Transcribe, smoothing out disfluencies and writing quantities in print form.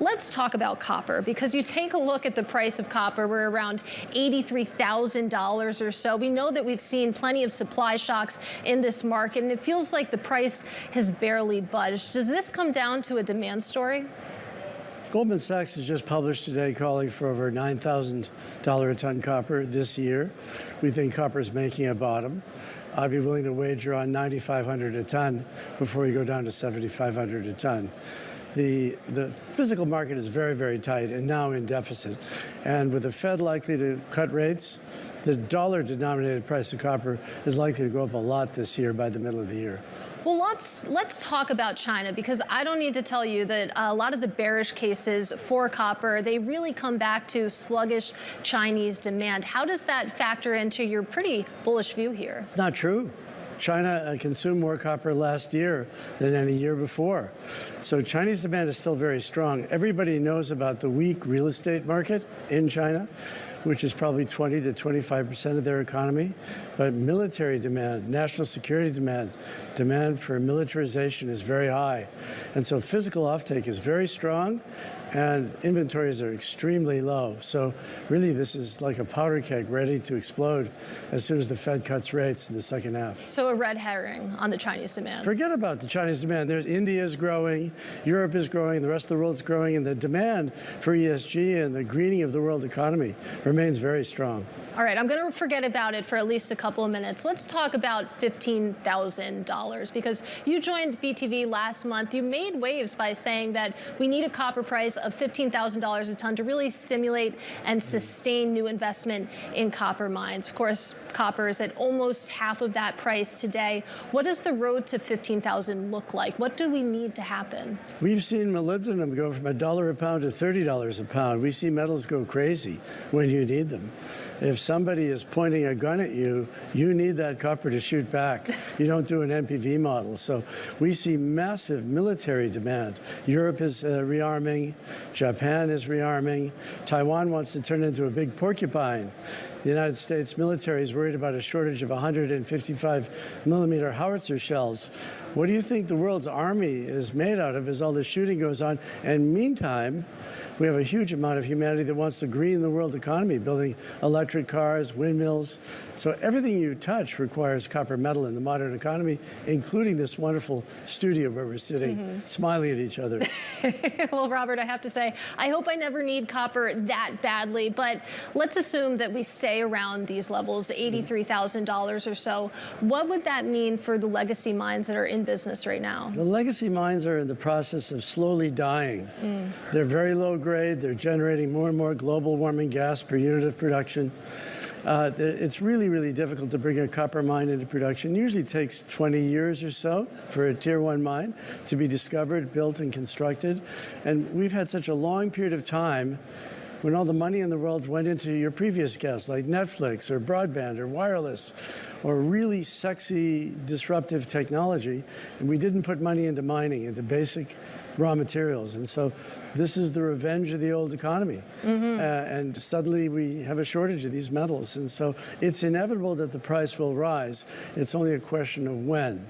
Let's talk about copper, because you take a look at the price of copper, we're around $83,000 or so. We know that we've seen plenty of supply shocks in this market, and it feels like the price has barely budged. Does this come down to a demand story? Goldman Sachs has just published today calling for over $9,000 a ton copper this year. We think copper is making a bottom. I'd be willing to wager on $9,500 a ton before we go down to $7,500 a ton. The physical market is very, very tight and now in deficit. And with the Fed likely to cut rates, the dollar-denominated price of copper is likely to go up a lot this year by the middle of the year. Well, let's talk about China, because I don't need to tell you that a lot of the bearish cases for copper, they really come back to sluggish Chinese demand. How does that factor into your pretty bullish view here? It's not true. China consumed more copper last year than any year before. So Chinese demand is still very strong. Everybody knows about the weak real estate market in China, which is probably 20 to 25% of their economy. But military demand, national security demand, demand for militarization is very high. And so physical offtake is very strong, and inventories are extremely low. So really, this is like a powder keg ready to explode as soon as the Fed cuts rates in the second half. So a red herring on the Chinese demand. Forget about the Chinese demand. India is growing, Europe is growing, the rest of the world is growing, and the demand for ESG and the greening of the world economy remains very strong. All right, I'm going to forget about it for at least a couple of minutes. Let's talk about $15,000, because you joined BTV last month. You made waves by saying that we need a copper price of $15,000 a ton to really stimulate and sustain new investment in copper mines. Of course, copper is at almost half of that price today. What does the road to $15,000 look like? What do we need to happen? We've seen molybdenum go from $1 a pound to $30 a pound. We see metals go crazy when you need them. If somebody is pointing a gun at you, you need that copper to shoot back. You don't do an NPV model. So we see massive military demand. Europe is rearming. Japan is rearming. Taiwan wants to turn into a big porcupine. The United States military is worried about a shortage of 155mm howitzer shells. What do you think the world's army is made out of as all this shooting goes on? And meantime, we have a huge amount of humanity that wants to green the world economy, building electric cars, windmills. So everything you touch requires copper metal in the modern economy, including this wonderful studio where we're sitting, smiling at each other. Well, Robert, I have to say, I hope I never need copper that badly, but let's assume that we stay around these levels, $83,000 or so. What would that mean for the legacy mines that are in business right now? The legacy mines are in the process of slowly dying. They're very low grade. They're generating more and more global warming gas per unit of production. It's really, really difficult to bring a copper mine into production. It usually takes 20 years or so for a tier 1 mine to be discovered, built, and constructed. And we've had such a long period of time when all the money in the world went into your previous guests, like Netflix or broadband or wireless or really sexy, disruptive technology, and we didn't put money into mining, into basic raw materials. And so this is the revenge of the old economy. And suddenly we have a shortage of these metals. And so it's inevitable that the price will rise. It's only a question of when.